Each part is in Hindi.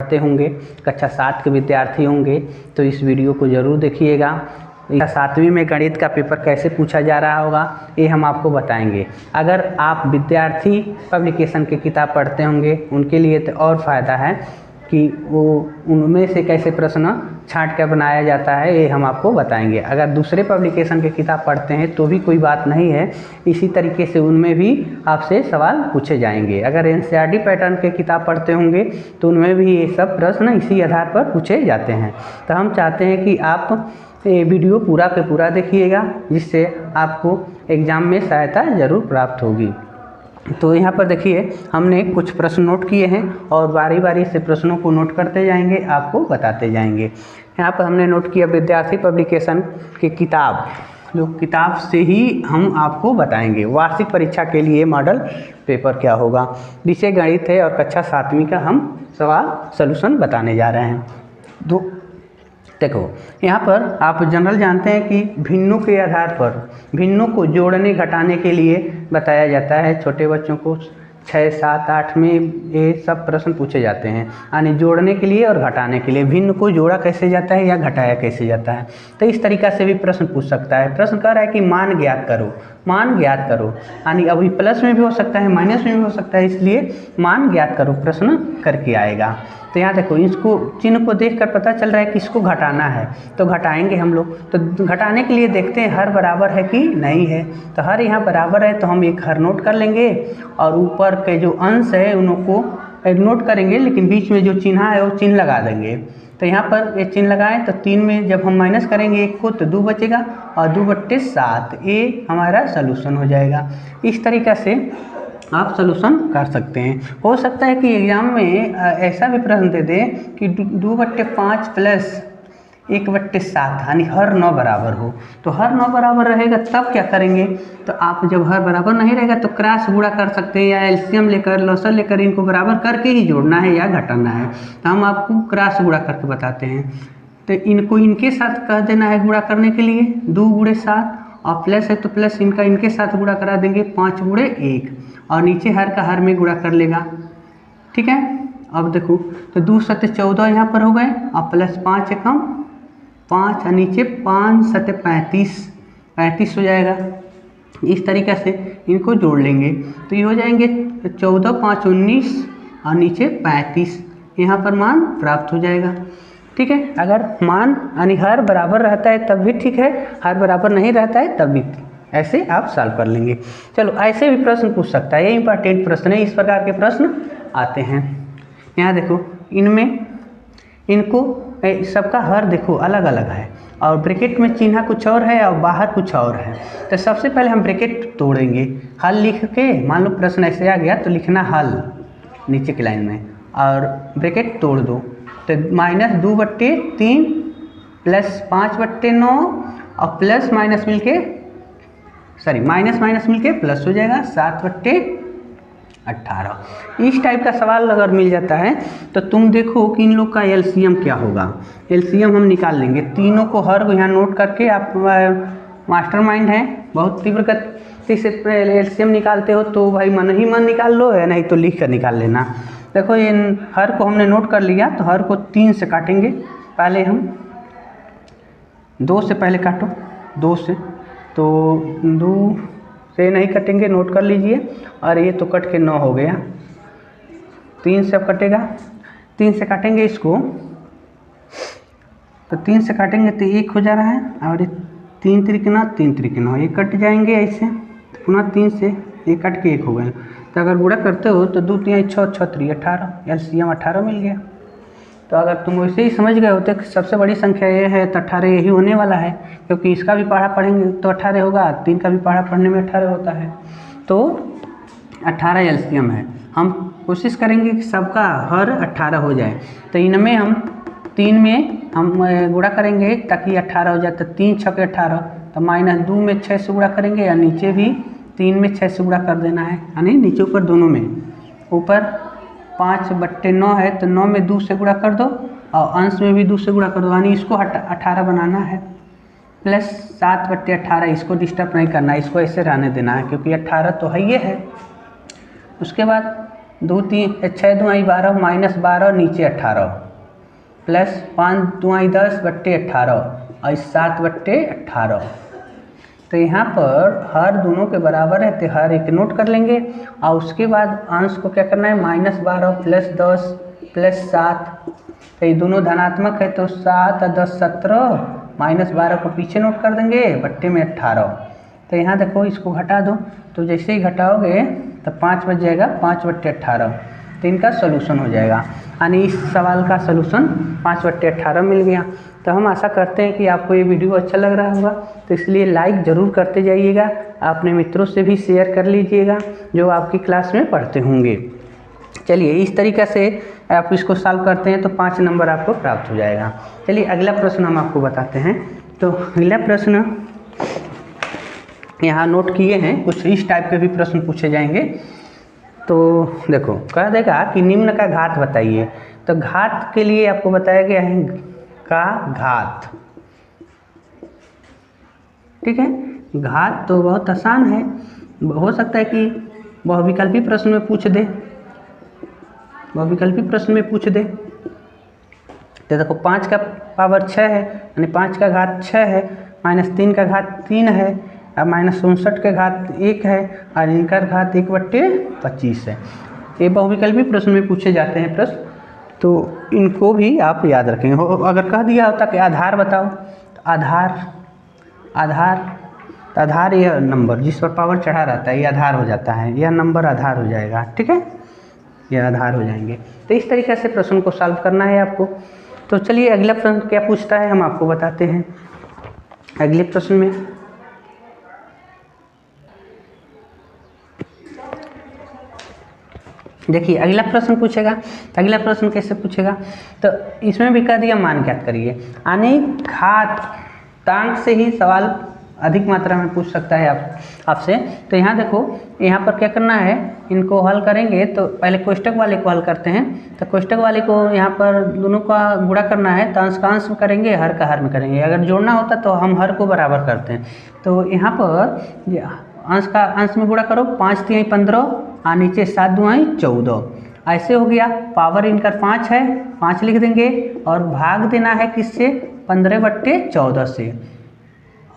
पढ़ते होंगे, कक्षा 7 के विद्यार्थी होंगे तो इस वीडियो को ज़रूर देखिएगा। 7वीं में गणित का पेपर कैसे पूछा जा रहा होगा ये हम आपको बताएंगे। अगर आप विद्यार्थी पब्लिकेशन की किताब पढ़ते होंगे उनके लिए तो और फ़ायदा है कि वो उनमें से कैसे प्रश्न छांट कर बनाया जाता है ये हम आपको बताएंगे। अगर दूसरे पब्लिकेशन की किताब पढ़ते हैं तो भी कोई बात नहीं है, इसी तरीके से उनमें भी आपसे सवाल पूछे जाएंगे। अगर एनसीईआरटी पैटर्न के किताब पढ़ते होंगे तो उनमें भी ये सब प्रश्न इसी आधार पर पूछे जाते हैं। तो हम चाहते हैं कि आप ये वीडियो पूरा के पूरा देखिएगा, जिससे आपको एग्ज़ाम में सहायता ज़रूर प्राप्त होगी। तो यहाँ पर देखिए हमने कुछ प्रश्न नोट किए हैं और बारी बारी से प्रश्नों को नोट करते जाएंगे, आपको बताते जाएंगे। यहाँ पर हमने नोट किया विद्यार्थी पब्लिकेशन की किताब, जो किताब से ही हम आपको बताएंगे वार्षिक परीक्षा के लिए मॉडल पेपर क्या होगा। विषय गणित है और कक्षा 7वीं का हम सवाल सॉल्यूशन बताने जा रहे हैं। देखो यहाँ पर आप जनरल जानते हैं कि भिन्नों के आधार पर भिन्नों को जोड़ने घटाने के लिए बताया जाता है। छोटे बच्चों को 6, 7, 8 में ये सब प्रश्न पूछे जाते हैं, यानी जोड़ने के लिए और घटाने के लिए। भिन्न को जोड़ा कैसे जाता है या घटाया कैसे जाता है, तो इस तरीक़ा से भी प्रश्न पूछ सकता है। प्रश्न कह रहा है कि मान ज्ञात करो, मान ज्ञात करो, यानी अभी प्लस में भी हो सकता है माइनस में भी हो सकता है, इसलिए मान ज्ञात करो प्रश्न करके आएगा। तो यहाँ देखो इसको चिन्ह को देखकर पता चल रहा है कि इसको घटाना है, तो घटाएंगे हम लोग। तो घटाने के लिए देखते हैं हर बराबर है कि नहीं है। तो हर यहाँ बराबर है तो हम एक हर नोट कर लेंगे और ऊपर के जो अंश है उनको नोट करेंगे, लेकिन बीच में जो चिन्ह है वो चिन्ह लगा देंगे। तो यहाँ पर ये चिन्ह लगाएं तो 3 में जब हम माइनस करेंगे 1 को तो 2 बचेगा और 2/7 ये हमारा सॉल्यूशन हो जाएगा। इस तरीक़ा से आप सॉल्यूशन कर सकते हैं। हो सकता है कि एग्ज़ाम में ऐसा भी प्रश्न दे दें कि 2/5 प्लस 1/7 यानी हर 9 बराबर हो। तो हर 9 बराबर रहेगा तब क्या करेंगे, तो आप जब हर बराबर नहीं रहेगा तो क्रॉस गुणा कर सकते हैं या एलसीएम लेकर लॉसर लेकर इनको बराबर करके ही जोड़ना है या घटाना है। तो हम आपको क्रॉस गुणा करके बताते हैं। तो इनको इनके साथ कह देना है गुणा करने के लिए 2 × 7 और प्लस है तो प्लस इनका इनके साथ गुणा करा देंगे 5 × 1 और नीचे हर का हर में गुणा कर लेगा। ठीक है, अब देखो तो 2 × 7 = 14 यहाँ पर हो गए और प्लस 5 एकम 5 और नीचे 5 × 7 = 35 हो जाएगा। इस तरीक़े से इनको जोड़ लेंगे तो ये हो जाएंगे 14 × 5 = 19 और नीचे 35, यहाँ पर मान प्राप्त हो जाएगा। ठीक है, अगर मान यानी हर बराबर रहता है तब भी ठीक है, हर बराबर नहीं रहता है तब भी ऐसे आप सॉल्व कर लेंगे। चलो ऐसे भी प्रश्न पूछ सकता है, ये इंपॉर्टेंट प्रश्न है, इस प्रकार के प्रश्न आते हैं। यहाँ देखो इनमें इनको सबका हर देखो अलग अलग है और ब्रैकेट में चिन्ह कुछ और है और बाहर कुछ और है। तो सबसे पहले हम ब्रैकेट तोड़ेंगे, हल लिख के मान लो प्रश्न ऐसे आ गया तो लिखना हल नीचे की लाइन में और ब्रैकेट तोड़ दो। तो -2/3 प्लस 5/9 और प्लस माइनस मिलके माइनस माइनस मिलके प्लस हो जाएगा 7/18। इस टाइप का सवाल अगर मिल जाता है तो तुम देखो कि इन लोग का एलसीएम क्या होगा। एलसीएम हम निकाल लेंगे, तीनों को हर को यहाँ नोट करके आप मास्टरमाइंड हैं, बहुत तीव्र गति से एलसीएम निकालते हो तो भाई मन ही मन निकाल लो, है नहीं तो लिख कर निकाल लेना। देखो इन हर को हमने नोट कर लिया तो हर को 3 से काटेंगे। पहले हम 2 से पहले काटो, 2 से तो 2 से नहीं कटेंगे, नोट कर लीजिए। और ये तो कट के 9 हो गया, 3 से अब कटेगा, 3 से काटेंगे इसको तो 3 से काटेंगे तो 1 हो जा रहा है और 3 × 3 × 9 ये कट जाएंगे ऐसे, तो पुनः 3 से ये कट के 1 हो गए। तो अगर गुणा करते हो तो 2 × 3 = 6, 6 × 3 = 18, एलसीएम 18 मिल गया। तो अगर तुम वैसे ही समझ गए होते कि सबसे बड़ी संख्या ये है तो 18 यही होने वाला है, क्योंकि इसका भी पढ़ा पढ़ेंगे तो 18 होगा, 3 का भी पढ़ा पढ़ने में 18 होता है, तो 18 एलसीएम है। हम कोशिश करेंगे कि सबका हर 18 हो जाए। तो इनमें हम 3 में हम गुणा करेंगे ताकि 18 हो जाए, तो 3 × 6 = 18, तो -2 में 6 से गुणा करेंगे या नीचे भी 3 में 6 से गुणा कर देना है, यानी नीचे ऊपर दोनों में। ऊपर 5/9 है तो 9 में 2 से गुणा कर दो और अंश में भी 2 से गुणा कर दो, यानी इसको 18 बनाना है। प्लस 7/18, इसको डिस्टर्ब नहीं करना है, इसको ऐसे रहने देना है क्योंकि 18 तो है ये है। उसके बाद 2 3 6 दूनी 12 माइनस 12 नीचे 18 प्लस 5 दूनी 10 बट्टे 18 और 7 बट्टे 18। तो यहाँ पर हर दोनों के बराबर है तो हर एक नोट कर लेंगे और उसके बाद अंश को क्या करना है -12 प्लस 10 प्लस 7। तो ये दोनों धनात्मक है तो 7 और 10 17 -12 को पीछे नोट कर देंगे बट्टे में 18। तो यहाँ देखो इसको घटा दो तो जैसे ही घटाओगे तो 5 बच जाएगा 5 बट्टे 18। तो इनका सोल्यूशन हो जाएगा यानी इस सवाल का सोल्यूशन 5 बट्टे 18 मिल गया। तो हम आशा करते हैं कि आपको ये वीडियो अच्छा लग रहा होगा, तो इसलिए लाइक ज़रूर करते जाइएगा, अपने मित्रों से भी शेयर कर लीजिएगा जो आपकी क्लास में पढ़ते होंगे। चलिए इस तरीक़े से आप इसको सॉल्व करते हैं तो 5 नंबर आपको प्राप्त हो जाएगा। चलिए अगला प्रश्न हम आपको बताते हैं। तो अगला प्रश्न यहाँ नोट किए हैं, कुछ इस टाइप के भी प्रश्न पूछे जाएंगे। तो देखो कह देगा कि निम्न का घात बताइए। तो घात के लिए आपको बताया गया है का घात, ठीक है। घात तो बहुत आसान है, हो सकता है कि बहुविकल्पी प्रश्न में पूछ दे, बहुविकल्पी प्रश्न में पूछ दे। तो देखो 5 का पावर 6 है यानी 5 का घात 6 है, -3 का घात 3 है और -59 के घात 1 है और इनका घात 1/25 है। ये बहुविकल्पी प्रश्न में पूछे जाते हैं प्रश्न, तो इनको भी आप याद रखेंगे। अगर कह दिया होता कि आधार बताओ, तो आधार यह नंबर जिस पर पावर चढ़ा रहता है ये आधार हो जाता है, यह नंबर आधार हो जाएगा, ठीक है, यह आधार हो जाएंगे। तो इस तरीके से प्रश्न को सॉल्व करना है आपको। तो चलिए अगला प्रश्न क्या पूछता है हम आपको बताते हैं। अगले प्रश्न में देखिए अगला प्रश्न पूछेगा। अगला प्रश्न कैसे पूछेगा, तो इसमें भी कह दिया मान ज्ञात करिए, यानी घातांक से ही सवाल अधिक मात्रा में पूछ सकता है आपसे। तो यहाँ देखो यहाँ पर क्या करना है, इनको हल करेंगे तो पहले कोष्टक वाले को हल करते हैं। तो कोष्टक वाले को यहाँ पर दोनों का गुणा करना है, तो अंश का अंश में करेंगे, हर का हर में करेंगे। अगर जोड़ना होता तो हम हर को बराबर करते हैं। तो यहाँ पर अंश का अंश में गुणा करो, 5 3 15 और नीचे 7 2 14, ऐसे हो गया। पावर इनका 5 है, 5 लिख देंगे और भाग देना है किससे, 15/14 से,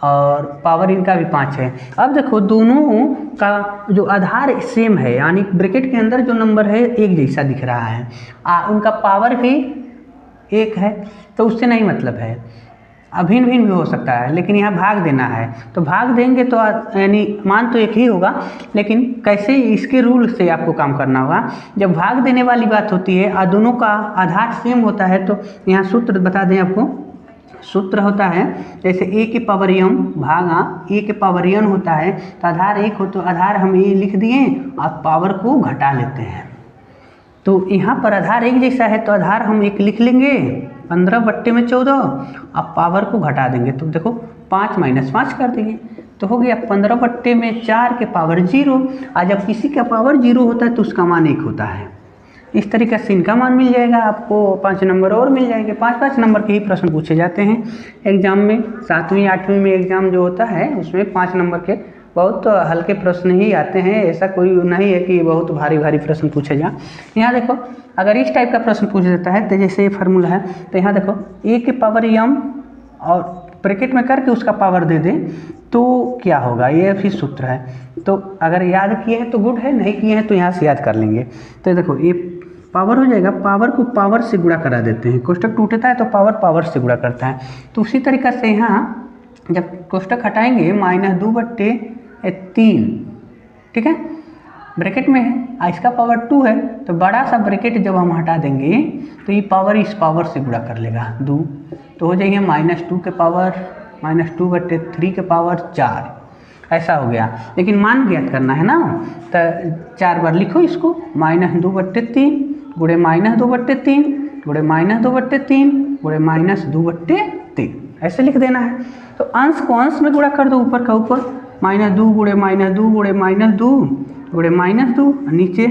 और पावर इनका भी 5 है। अब देखो दोनों का जो आधार सेम है, यानी ब्रैकेट के अंदर जो नंबर है एक जैसा दिख रहा है, उनका पावर भी 1 है, तो उससे नहीं मतलब है, भिन्न भिन्न भी हो सकता है, लेकिन यहाँ भाग देना है। तो भाग देंगे तो यानी मान तो एक ही होगा, लेकिन कैसे इसके रूल से आपको काम करना होगा। जब भाग देने वाली बात होती है और दोनों का आधार सेम होता है, तो यहाँ सूत्र बता दें आपको। सूत्र होता है जैसे a के पावर m भागा a के पावर n होता है, तो आधार 1 हो तो आधार हम a लिख दिए और पावर को घटा लेते हैं। तो यहाँ पर आधार एक जैसा है तो आधार हम 1 लिख लेंगे 15/14 अब पावर को घटा देंगे। तो देखो 5 - 5 कर देंगे तो हो गया 15/4 के पावर 0। और जब किसी का पावर 0 होता है तो उसका मान 1 होता है। इस तरीके से इनका मान मिल जाएगा आपको, 5 नंबर और मिल जाएंगे। 5-5 नंबर के ही प्रश्न पूछे जाते हैं एग्जाम में। 7वीं 8वीं में एग्जाम जो होता है उसमें 5 नंबर के बहुत हल्के प्रश्न ही आते हैं, ऐसा कोई नहीं है कि बहुत भारी भारी प्रश्न पूछे जा। यहाँ देखो अगर इस टाइप का प्रश्न पूछ देता है तो जैसे ये फार्मूला है, तो यहाँ देखो a के पावर m और ब्रैकेट में करके उसका पावर दे दें तो क्या होगा, ये भी सूत्र है। तो अगर याद किए हैं तो गुड है, नहीं किए हैं तो यहाँ से याद कर लेंगे। तो देखो ये पावर हो जाएगा, पावर को पावर से गुणा करा देते हैं, कोष्टक टूटता है तो पावर पावर से गुणा करता है। तो उसी तरीक़ा से यहाँ जब कोष्टक हटाएंगे -2/3, ठीक है, ब्रैकेट में है, इसका पावर 2 है, तो बड़ा सा ब्रैकेट जब हम हटा देंगे तो ये पावर इस पावर से गुणा कर लेगा 2, तो हो जाएंगे -2 के पावर -2/3 के पावर 4, ऐसा हो गया। लेकिन मान ज्ञात करना है ना, तो 4 बार लिखो इसको, -2/3 गुणे -2/3 गुणे -2/3 गुणे -2/3, ऐसे लिख देना है। तो अंश को अंश में गुणा कर दो, ऊपर का ऊपर, -2 गुणे -2 गुणे -2 गुणे -2, नीचे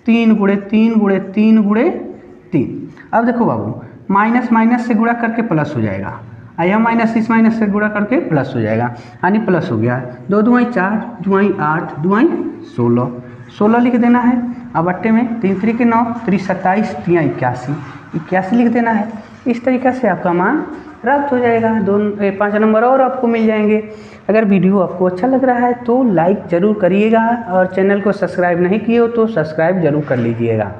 3 गुणे 3 गुणे 3 गुणे 3। अब देखो बाबू, माइनस माइनस से गुणा करके प्लस हो जाएगा, यह माइनस इस माइनस से गुणा करके प्लस हो जाएगा, यानी प्लस हो गया। 2 दूनी 4, दूनी 8, दूनी 16, 16 लिख देना है। अब बट्टे में 3 3 के 9, 3 27, 3 81, 81 लिख देना है। इस तरीक़ा से आपका मान प्राप्त हो जाएगा। 5 नंबर और आपको मिल जाएंगे। अगर वीडियो आपको अच्छा लग रहा है तो लाइक ज़रूर करिएगा और चैनल को सब्सक्राइब नहीं किए हो तो सब्सक्राइब ज़रूर कर लीजिएगा।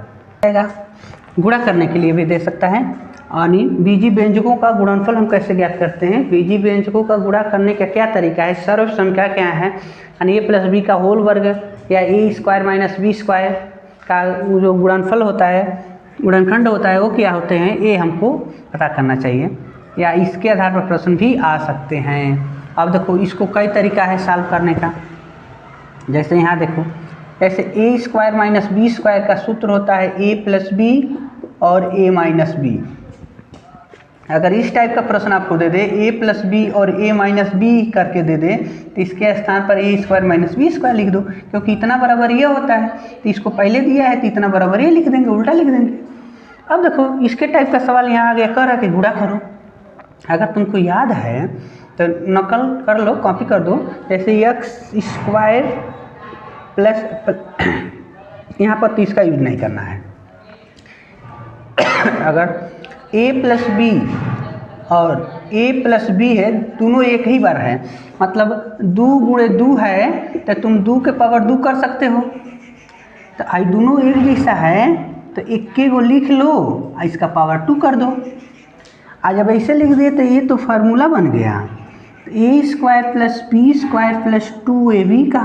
गुणा करने के लिए भी दे सकता है। यानी बीजी व्यंजकों का गुणनफल हम कैसे ज्ञात करते हैं? बीजी व्यंजकों का गुणा करने का क्या तरीका है? सर्व संख्या क्या है? यानी ए प्लस बी का होल वर्ग या ए स्क्वायर माइनस बी स्क्वायर का जो गुणनफल होता है, गुणनखंड होता है, वो क्या होते हैं, ये हमको पता करना चाहिए। या इसके आधार पर प्रश्न भी आ सकते हैं। अब देखो इसको कई तरीका है सॉल्व करने का। जैसे यहाँ देखो, ऐसे ए स्क्वायर माइनस बी स्क्वायर का सूत्र होता है ए प्लस बी और ए माइनस बी। अगर इस टाइप का प्रश्न आपको दे दे ए प्लस बी और ए माइनस बी करके दे दे तो इसके स्थान पर ए स्क्वायर माइनस बी स्क्वायर लिख दो, क्योंकि इतना बराबर ये होता है तो इसको पहले दिया है तो इतना बराबर ये लिख देंगे, उल्टा लिख देंगे। अब देखो इसके टाइप का सवाल यहाँ आ गया, कह रहा है कि गुणा करो। अगर तुमको याद है तो नकल कर लो, कॉपी कर दो। जैसे एक्स स्क्वायर प्लस यहाँ पर तो इसका यूज नहीं करना है। अगर ए प्लस बी और ए प्लस बी है, दोनों एक ही बार है, मतलब 2 गुणे 2 है तो तुम 2 के पावर 2 कर सकते हो। तो आई दोनों एक जैसा है तो एक के को लिख लो, इसका पावर 2 कर दो। आज जब ऐसे लिख दिए तो ये तो फार्मूला बन गया, A square plus B square plus 2ab का।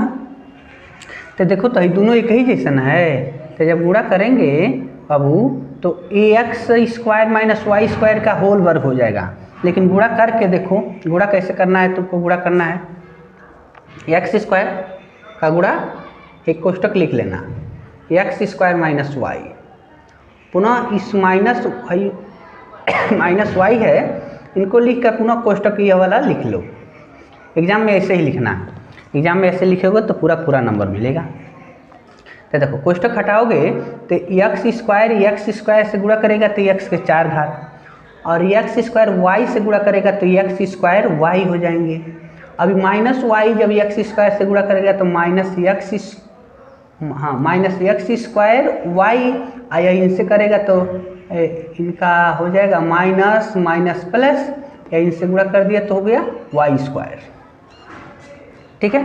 तो देखो तो ये दोनों एक ही जैसन है, तो जब गुणा करेंगे बाबू तो A X square minus Y square का होल वर्ग हो जाएगा। लेकिन गुणा करके देखो, गुणा कैसे करना है तुमको। गुणा करना है एक्स स्क्वायर का गुणा, एक कोष्टक लिख लेना, एक्स स्क्वायर माइनस वाई, पुनः इस माइनस वाई है, इनको लिख कर पुनः कोष्टक ये वाला लिख लो। एग्जाम में ऐसे ही लिखना है, एग्जाम में ऐसे लिखोगे तो पूरा नंबर मिलेगा। तो देखो कोष्टक हटाओगे तो एक्स स्क्वायर से गुणा करेगा तो एक्स के 4 घात, और एक्स स्क्वायर वाई से गुणा करेगा तो एक्स स्क्वायर वाई हो जाएंगे। अभी माइनस वाई जब एक्स स्क्वायर से गुणा करेगा तो माइनस एक्स स्क्वायर वाई आया, इनसे करेगा तो इनका हो जाएगा माइनस माइनस प्लस, या इनसे गुणा कर दिया तो हो गया वाई स्क्वायर। ठीक है,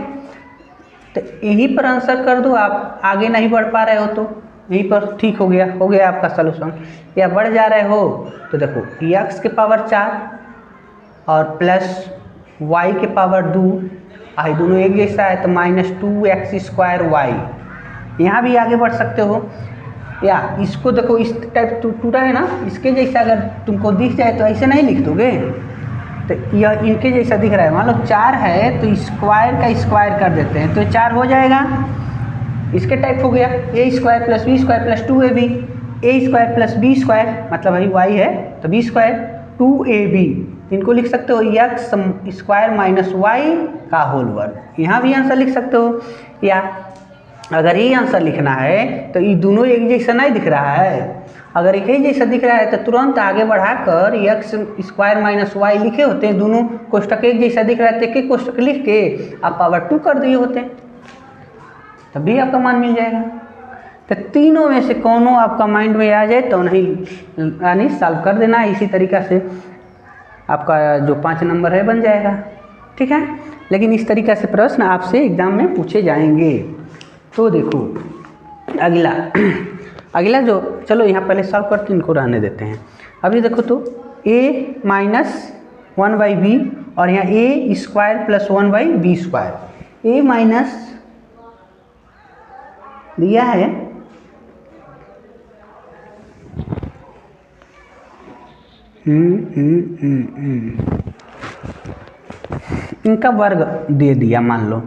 तो यहीं पर आंसर कर दो। आप आगे नहीं बढ़ पा रहे हो तो यहीं पर ठीक हो गया आपका सलूशन। या बढ़ जा रहे हो तो देखो एक्स के पावर 4 और प्लस वाई के पावर 2, आई दोनों एक जैसा है तो माइनस 2x स्क्वायर वाई। यहाँ भी आगे बढ़ सकते हो। या इसको देखो इस टाइप टूटा है ना, इसके जैसा अगर तुमको दिख जाए तो ऐसे नहीं लिख दोगे, तो यह इनके जैसा दिख रहा है। मान लो 4 है तो स्क्वायर का स्क्वायर कर देते हैं तो 4 हो जाएगा। इसके टाइप हो गया A square plus B square plus 2ab, A square plus B square मतलब भाई वाई है तो बी स्क्वायर 2ab। इनको लिख सकते हो एक्स स्क्वायर माइनस वाई का होल वर्ग। यहाँ भी आंसर लिख सकते हो। या अगर ये आंसर लिखना है तो ये दोनों एक जैसा नहीं दिख रहा है, अगर एक ही जैसा दिख रहा है तो तुरंत आगे बढ़ाकर एक्स स्क्वायर माइनस वाई लिखे होते हैं। दोनों कोष्टक एक जैसा दिख रहा है तो एक कोष्टक लिख के आप पावर 2 कर दिए होते, तभी आपका मान मिल जाएगा। तो तीनों में से कोनो आपका माइंड में आ जाए तो नहीं, यानी सॉल्व कर देना। इसी तरीक़ा से आपका जो 5 नंबर है बन जाएगा। ठीक है, लेकिन इस तरीक़ा से प्रश्न आपसे एग्ज़ाम में पूछे जाएंगे। तो देखो अगला जो, चलो यहाँ पहले सॉल्व करते, इनको रहने देते हैं। अभी देखो तो a माइनस 1/b और यहाँ a square plus 1/b square. a minus दिया है इनका वर्ग दे दिया मान लो।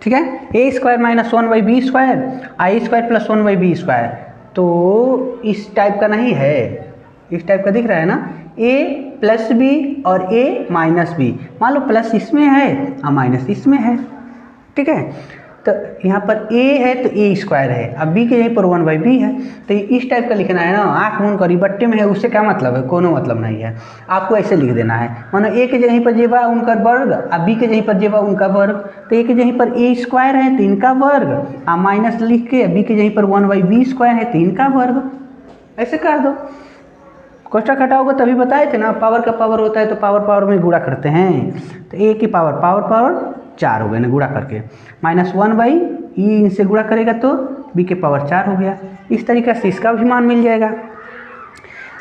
ठीक है, ए स्क्वायर माइनस 1/b स्क्वायर, आई स्क्वायर प्लस 1/b स्क्वायर। तो इस टाइप का नहीं है, इस टाइप का दिख रहा है ना, a प्लस बी और a माइनस बी। मान लो प्लस इसमें है और माइनस इसमें है। ठीक है, तो यहाँ पर a है तो a स्क्वायर है, अब b के यहीं पर 1/b है, तो इस टाइप का लिखना है ना। आँख मूंद करी बट्टे में है, उससे क्या मतलब है, कोनो मतलब नहीं है। आपको ऐसे लिख देना है, मानो a के जगह पर जेबा उनका वर्ग और b के जगह पर जेबा उनका वर्ग, तो a के जगह पर a स्क्वायर है तो इनका वर्ग, और माइनस लिख के b के जगह पर 1/b स्क्वायर है तो इनका वर्ग, ऐसे कर दो। कोष्ठक हटाओगे तभी बताए थे ना, पावर का पावर होता है तो पावर पावर में गुणा करते हैं, तो a की पावर पावर पावर 4 हो गए ना गुणा करके, -1/e इनसे गुणा करेगा तो b के पावर 4 हो गया। इस तरीके से इसका भी मान मिल जाएगा।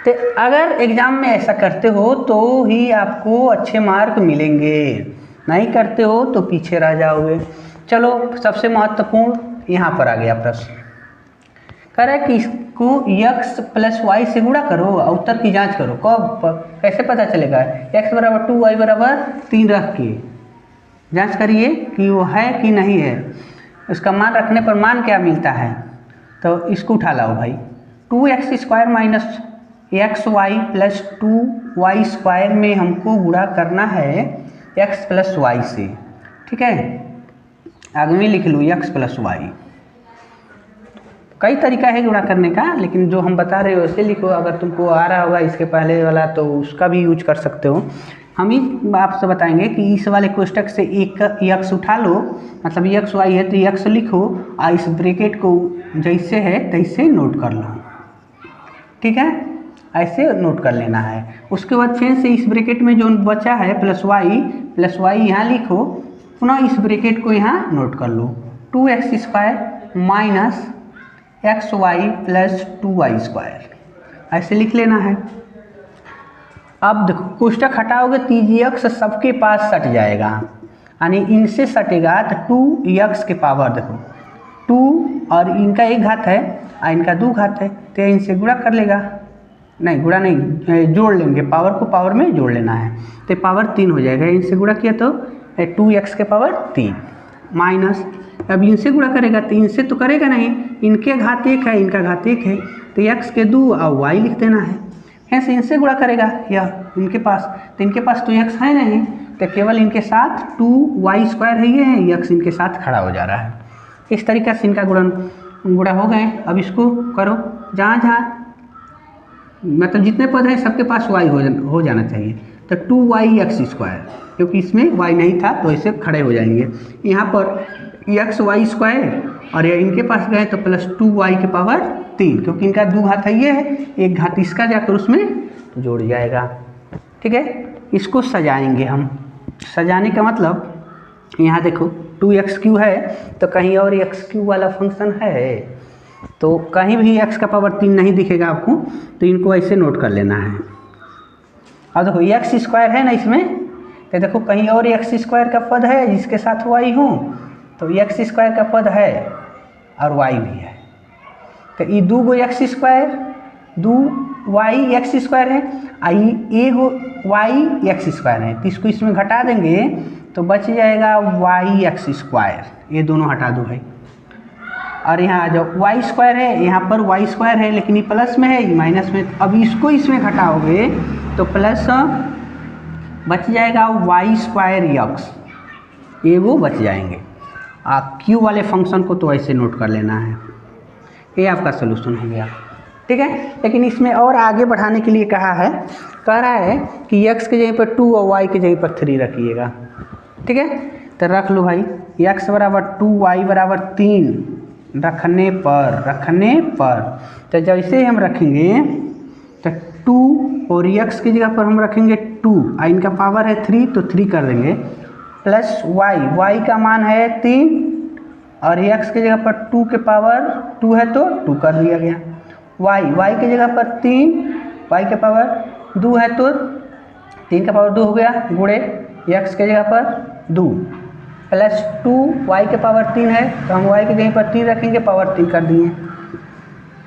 तो अगर एग्जाम में ऐसा करते हो तो ही आपको अच्छे मार्क मिलेंगे, नहीं करते हो तो पीछे रह जाओगे। चलो सबसे महत्वपूर्ण यहाँ पर आ गया प्रश्न, कह रहा है कि इसको x + y से गुणा करो और उत्तर की जांच करो। कब कैसे पता चलेगा, x = 2 y = 3 रख के जांच करिए कि वो है कि नहीं है। उसका मान रखने पर मान क्या मिलता है, तो इसको उठा लाओ भाई। 2x² - xy + 2y² में हमको गुणा करना है x + y से, ठीक है। आगे में लिख लो x + y। कई तरीका है गुणा करने का, लेकिन जो हम बता रहे हो वैसे लिखो। अगर तुमको आ रहा होगा इसके पहले वाला तो उसका भी यूज कर सकते हो। हम ही आपसे बताएंगे कि इस वाले कोष्टक से एक x उठा लो, मतलब x y है तो x लिखो और इस ब्रैकेट को जैसे है तैसे नोट कर लो, ठीक है, ऐसे नोट कर लेना है। उसके बाद फिर से इस ब्रैकेट में जो बचा है +y यहाँ लिखो, पुनः इस ब्रैकेट को यहाँ नोट कर लो, 2x² - xy + 2y², ऐसे लिख लेना है। अब देखो कोष्टक हटाओगे तो x सबके पास सट जाएगा, यानी इनसे सटेगा तो 2x के पावर देखो 2 और इनका 1 घात है और इनका 2 घात है, तो इनसे गुणा कर लेगा, नहीं गुणा नहीं जोड़ लेंगे, पावर को पावर में जोड़ लेना है तो पावर 3 हो जाएगा। इनसे गुणा किया तो 2x के पावर 3 माइनस, अब इनसे गुणा करेगा तो इनसे तो करेगा नहीं, इनके घात 1 है इनका घात 1 है तो x के 2 और y लिख देना है। ऐसे इनसे गुणा करेगा यह इनके पास, तो इनके पास तो x है नहीं तो केवल इनके साथ 2y² है, ये है x इनके साथ खड़ा हो जा रहा है। इस तरीके से इनका गुणा हो गए। अब इसको करो, जहाँ मतलब जितने पद हैं सबके पास y हो जाना चाहिए, तो 2yx², क्योंकि इसमें y नहीं था तो ऐसे खड़े हो जाएंगे। यहाँ पर xy² और ये इनके पास गए तो +2y के पावर 3, क्योंकि इनका 2 घात है, ये है 1 घात इसका जाकर उसमें जोड़ जाएगा, ठीक है। इसको सजाएंगे हम, सजाने का मतलब यहाँ देखो 2x³ है तो कहीं और x³ वाला फंक्शन है, तो कहीं भी x का पावर 3 नहीं दिखेगा आपको, तो इनको ऐसे नोट कर लेना है। और देखो x² है ना इसमें, तो देखो कहीं और x² का पद है जिसके साथ y हो, तो x² का पद है और y भी है, तो ये 2 गो x², 2y x² है, एगो y x² है, तो इसको इसमें घटा देंगे तो बच जाएगा y x², ये दोनों हटा दो भाई। और यहाँ जो y² है यहाँ पर y² है, लेकिन ये प्लस में है ये माइनस में, अब इसको इसमें घटाओगे तो प्लस बच जाएगा y²x, ये वो बच जाएंगे। आप q वाले फंक्शन को तो ऐसे नोट कर लेना है, ये आपका सोल्यूशन हो गया, ठीक है। लेकिन इसमें और आगे बढ़ाने के लिए कहा है, कह रहा है कि x के जगह पर 2 और y के जगह पर 3 रखिएगा, ठीक है। तो रख लो भाई, x = 2 y = 3 रखने पर तो जैसे हम रखेंगे तो 2 और x की जगह पर हम रखेंगे 2, इनका पावर है 3 तो 3 कर देंगे, प्लस y का मान है 3 और x की जगह पर 2 के पावर 2 है तो 2 कर दिया गया, y की जगह पर 3, y के पावर 2 है तो 3 का पावर 2 हो गया, गुणे x की जगह पर 2 प्लस 2 y के पावर 3 है तो हम y की जगह पर 3 रखेंगे, पावर 3 कर दिए।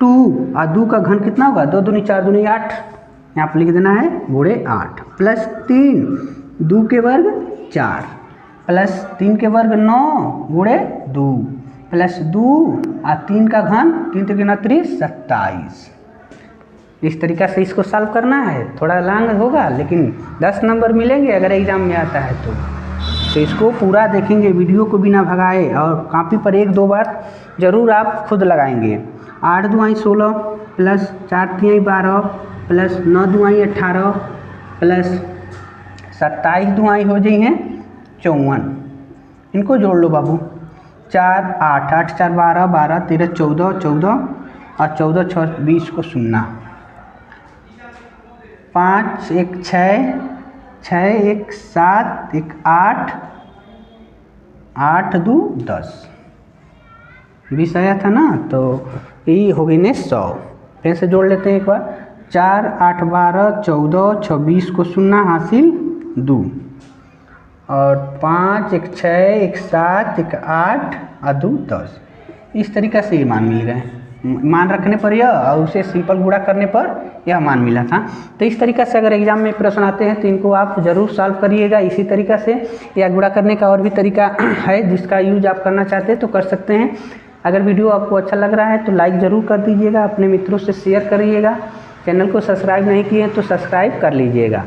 2 और 2 का घन कितना होगा, 2 दूनी 4 दूनी 8, यहाँ पर लिख देना है गुणे 8, प्लस 3 2 के वर्ग 4 प्लस 3 के वर्ग 9 गुणे 2 प्लस 2 और 3 का घन 3 3 29 27। इस तरीक़ा से इसको सॉल्व करना है, थोड़ा लॉन्ग होगा लेकिन 10 नंबर मिलेंगे अगर एग्ज़ाम में आता है तो। तो इसको पूरा देखेंगे, वीडियो को बिना भगाए, और कॉपी पर 1-2 बार ज़रूर आप खुद लगाएंगे। 8 दुआई 16 प्लस 4 तियाई 12 प्लस 9 दुआई 18 प्लस 27 दुआई हो जाई हैं 54। इनको जोड़ लो बाबू। 4 8 8 4 12 12 13 14 14 और 14 6 20 को शून्य। 5 1 6 6 1 7 1 8 8 2 10 20 आया था ना, तो ये हो गई ने 100। फिर से जोड़ लेते हैं एक बार। 4 8 12 14 26 को शून्य हासिल 2 और 5 1 6 1 7 1 8 और 2 10। इस तरीक़ा से ये मान मिल गए, मान रखने पर यह और उसे सिंपल गुणा करने पर यह मान मिला था। तो इस तरीक़ा से अगर एग्जाम में प्रश्न आते हैं तो इनको आप ज़रूर सॉल्व करिएगा इसी तरीक़ा से, या गुणा करने का और भी तरीका है जिसका यूज आप करना चाहते हैं तो कर सकते हैं। अगर वीडियो आपको अच्छा लग रहा है तो लाइक ज़रूर कर दीजिएगा, अपने मित्रों से शेयर करिएगा, चैनल को सब्सक्राइब नहीं किए हैं तो सब्सक्राइब कर लीजिएगा।